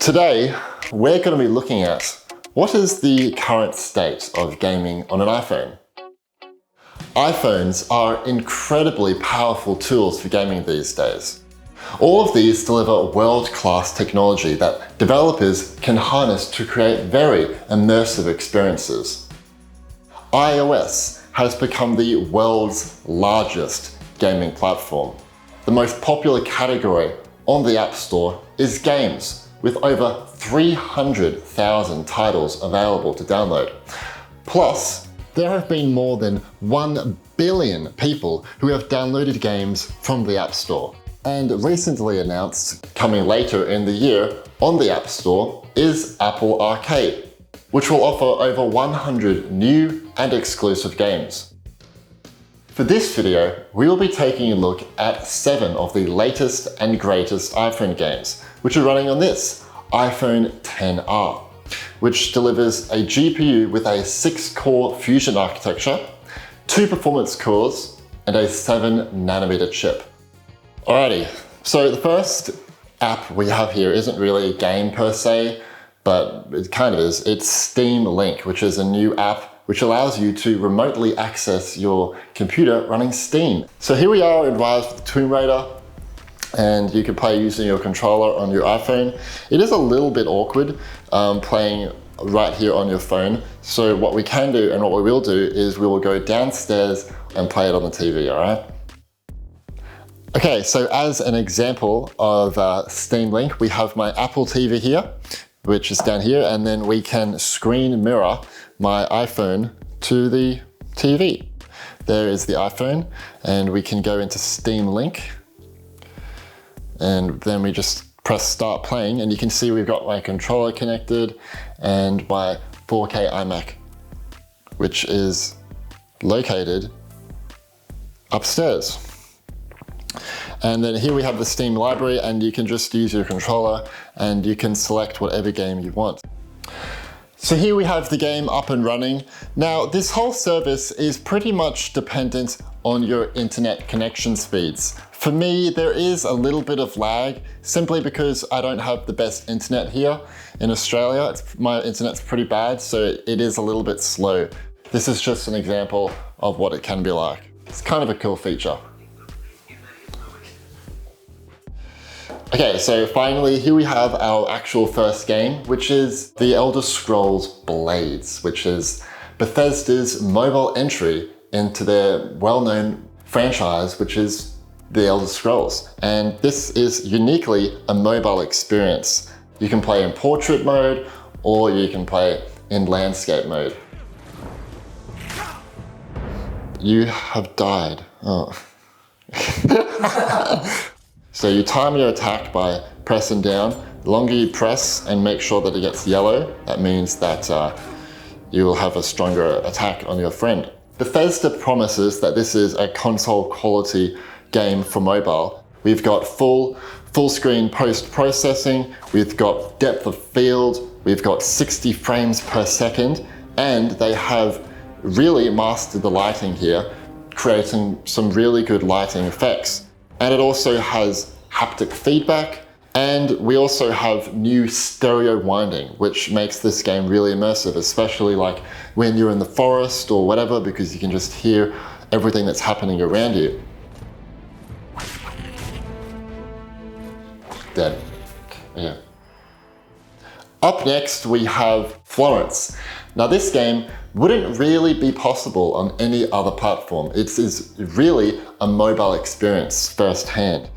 Today, we're going to be looking at what is the current state of gaming on an iPhone. iPhones are incredibly powerful tools for gaming these days. All of these deliver world-class technology that developers can harness to create very immersive experiences. iOS has become the world's largest gaming platform. The most popular category on the App Store is games, with over 300,000 titles available to download. Plus, there have been more than 1 billion people who have downloaded games from the App Store. And recently announced, coming later in the year on the App Store, is Apple Arcade, which will offer over 100 new and exclusive games. For this video, we will be taking a look at 7 of the latest and greatest iPhone games, which are running on this iPhone XR, which delivers a GPU with a 6-core Fusion architecture, 2 performance cores, and a 7nm chip. Alrighty, so the first app we have here isn't really a game per se, but it kind of is. It's Steam Link, which is a new app which allows you to remotely access your computer running Steam. So here we are in Rise of the Tomb Raider, and you can play using your controller on your iPhone. It is a little bit awkward playing right here on your phone. So what we can do and what we will do is we will go downstairs and play it on the TV, all right? Okay, so as an example of Steam Link, we have my Apple TV here, which is down here, and then we can screen mirror my iPhone to the TV. There is the iPhone, and we can go into Steam Link, and then we just press start playing, and you can see we've got my controller connected and my 4K iMac, which is located upstairs. And then here we have the Steam library, and you can just use your controller and you can select whatever game you want. So here we have the game up and running. Now, this whole service is pretty much dependent on your internet connection speeds. For me, there is a little bit of lag simply because I don't have the best internet here in Australia. My internet's pretty bad, so it is a little bit slow. This is just an example of what it can be like. It's kind of a cool feature. Okay, so finally, here we have our actual first game, which is The Elder Scrolls Blades, which is Bethesda's mobile entry into their well-known franchise, which is The Elder Scrolls. And this is uniquely a mobile experience. You can play in portrait mode, or you can play in landscape mode. You have died. Oh. So you time your attack by pressing down. The longer you press and make sure that it gets yellow, that means that you will have a stronger attack on your friend. Bethesda promises that this is a console quality game for mobile. We've got full screen post-processing, we've got depth of field, we've got 60 frames per second, and they have really mastered the lighting here, creating some really good lighting effects. And it also has haptic feedback, and we also have new stereo winding, which makes this game really immersive, especially like when you're in the forest or whatever, because you can just hear everything that's happening around you. Dead. Yeah. Up next, we have Florence. Now this game wouldn't really be possible on any other platform. It is really a mobile experience firsthand.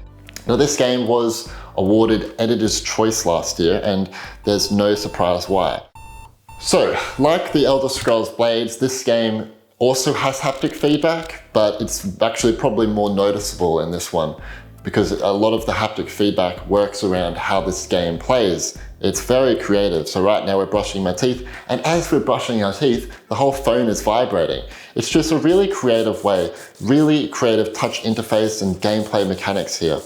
Now this game was awarded Editor's Choice last year, and there's no surprise why. So, like The Elder Scrolls Blades, this game also has haptic feedback, but it's actually probably more noticeable in this one, because a lot of the haptic feedback works around how this game plays. It's very creative. So right now we're brushing my teeth, and as we're brushing our teeth, the whole phone is vibrating. It's just a really creative way, really creative touch interface and gameplay mechanics here.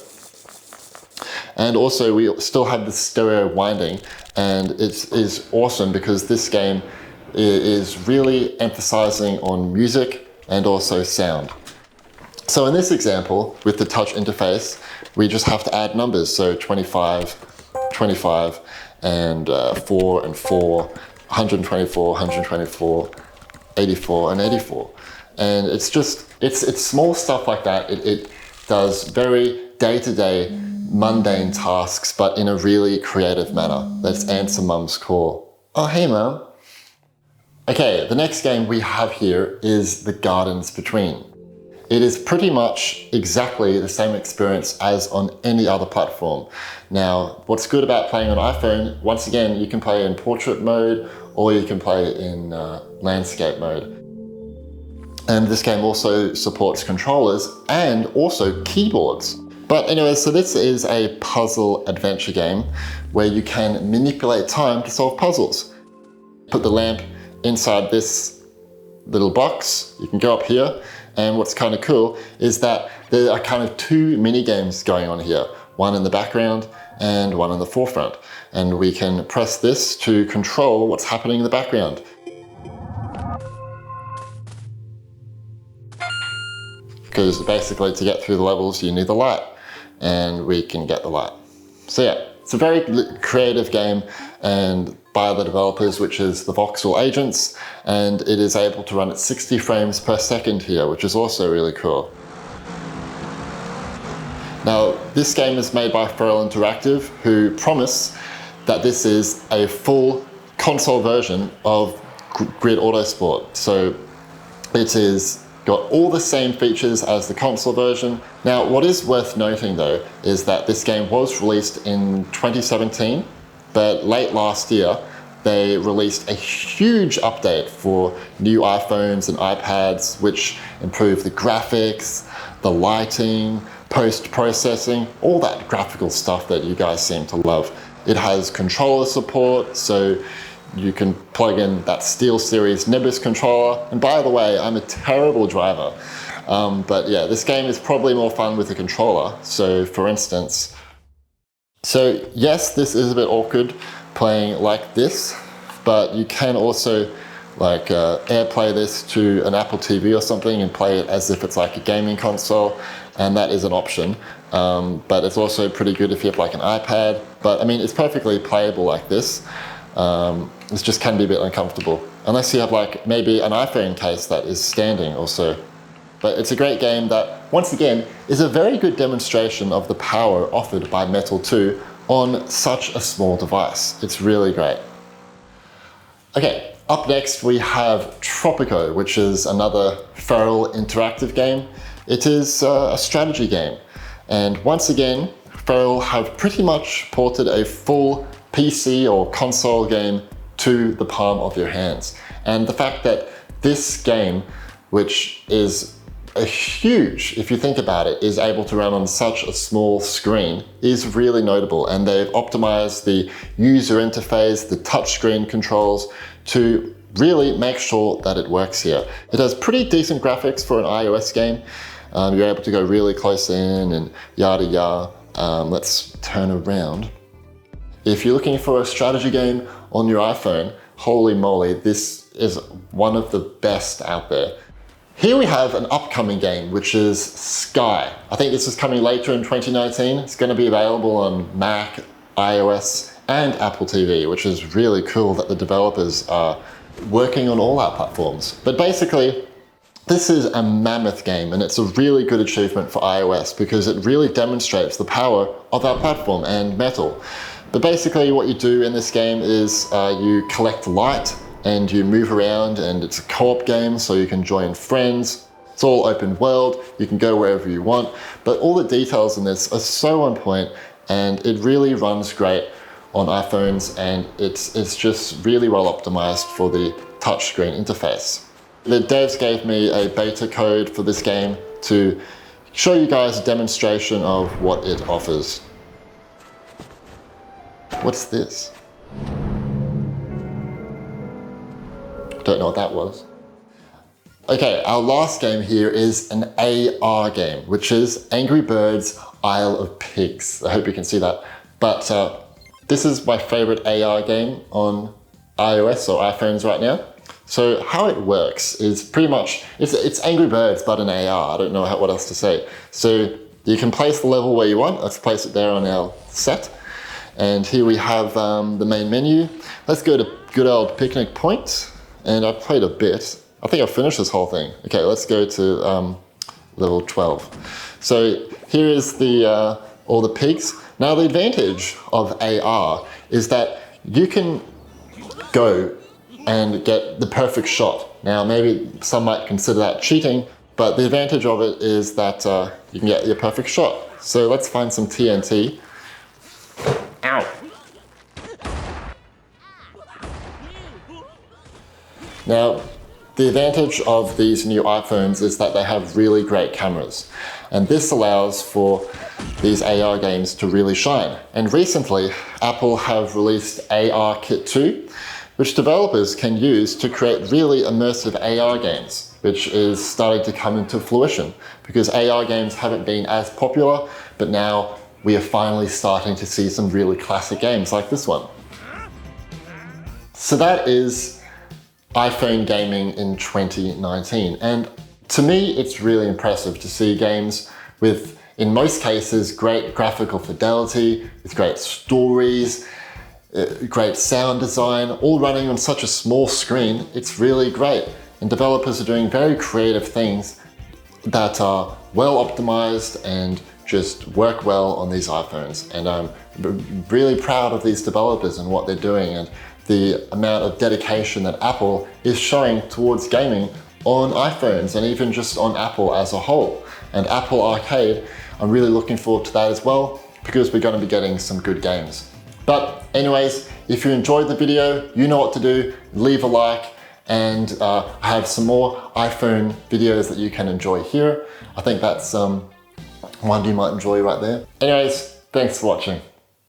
And also we still have the stereo winding, and it is awesome because this game is really emphasizing on music and also sound. So in this example, with the touch interface, we just have to add numbers. So 25, 25, and 4 and 4, 124, 124, 84 and 84. And it's just, it's small stuff like that. It does very day-to-day mundane tasks, but in a really creative manner. Let's answer Mum's call. Oh, hey Mum. Okay, the next game we have here is The Gardens Between. It is pretty much exactly the same experience as on any other platform. Now, what's good about playing on iPhone, once again, you can play in portrait mode or you can play in landscape mode. And this game also supports controllers and also keyboards. But anyway, so this is a puzzle adventure game where you can manipulate time to solve puzzles. Put the lamp inside this little box, you can go up here, and what's kind of cool is that there are kind of two mini games going on here, one in the background and one in the forefront. And we can press this to control what's happening in the background. Because basically to get through the levels you need the light, and we can get the light. So yeah, it's a very creative game and by the developers, which is the Voxel Agents, and it is able to run at 60 frames per second here, which is also really cool. Now, this game is made by Feral Interactive, who promise that this is a full console version of Grid Autosport. So it is got all the same features as the console version. Now, what is worth noting though, is that this game was released in 2017, but late last year, they released a huge update for new iPhones and iPads, which improved the graphics, the lighting, post-processing, all that graphical stuff that you guys seem to love. It has controller support, so you can plug in that SteelSeries Nimbus controller. And by the way, I'm a terrible driver. But yeah, this game is probably more fun with a controller. So for instance, so yes, this is a bit awkward playing like this, but you can also like AirPlay this to an Apple TV or something and play it as if it's like a gaming console, and that is an option. But it's also pretty good if you have like an iPad. But I mean, it's perfectly playable like this. It just can be a bit uncomfortable, unless you have like maybe an iPhone case that is standing also. But it's a great game that, once again, is a very good demonstration of the power offered by Metal 2 on such a small device. It's really great. Okay, up next we have Tropico, which is another Feral Interactive game. It is a strategy game. And once again, Feral have pretty much ported a full PC or console game to the palm of your hands. And the fact that this game, which is a huge, if you think about it, is able to run on such a small screen is really notable. And they've optimized the user interface, the touchscreen controls to really make sure that it works here. It has pretty decent graphics for an iOS game. You're able to go really close in and yada yada. Let's turn around. If you're looking for a strategy game on your iPhone, holy moly, this is one of the best out there. Here we have an upcoming game, which is Sky. I think this is coming later in 2019. It's going to be available on Mac, iOS, and Apple TV, which is really cool that the developers are working on all our platforms. But basically, this is a mammoth game, and it's a really good achievement for iOS because it really demonstrates the power of our platform and Metal. But basically what you do in this game is you collect light and you move around, and it's a co-op game, so you can join friends. It's all open world, you can go wherever you want, but all the details in this are so on point, and it really runs great on iPhones, and it's just really well optimized for the touchscreen interface. The devs gave me a beta code for this game to show you guys a demonstration of what it offers. What's this? Don't know what that was. Okay, our last game here is an AR game, which is Angry Birds Isle of Pigs. I hope you can see that. But this is my favorite AR game on iOS or iPhones right now. So how it works is pretty much, it's Angry Birds but an AR. I don't know what else to say. So you can place the level where you want. Let's place it there on our set. And here we have the main menu. Let's go to good old Picnic Point. And I played a bit. I think I finished this whole thing. Okay, let's go to level 12. So here is the all the pigs. Now the advantage of AR is that you can go and get the perfect shot. Now maybe some might consider that cheating, but the advantage of it is that you can get your perfect shot. So let's find some TNT. Ow! Now, the advantage of these new iPhones is that they have really great cameras. And this allows for these AR games to really shine. And recently, Apple have released AR Kit 2, which developers can use to create really immersive AR games, which is starting to come into fruition because AR games haven't been as popular, but now we are finally starting to see some really classic games like this one. So that is iPhone gaming in 2019. And to me, it's really impressive to see games with, in most cases, great graphical fidelity, with great stories, great sound design, all running on such a small screen. It's really great. And developers are doing very creative things that are well optimized and just work well on these iPhones. And I'm really proud of these developers and what they're doing and the amount of dedication that Apple is showing towards gaming on iPhones and even just on Apple as a whole. And Apple Arcade, I'm really looking forward to that as well because we're going to be getting some good games. But anyways, if you enjoyed the video, you know what to do, leave a like, and I have some more iPhone videos that you can enjoy here. I think that's one you might enjoy right there. Anyways, thanks for watching.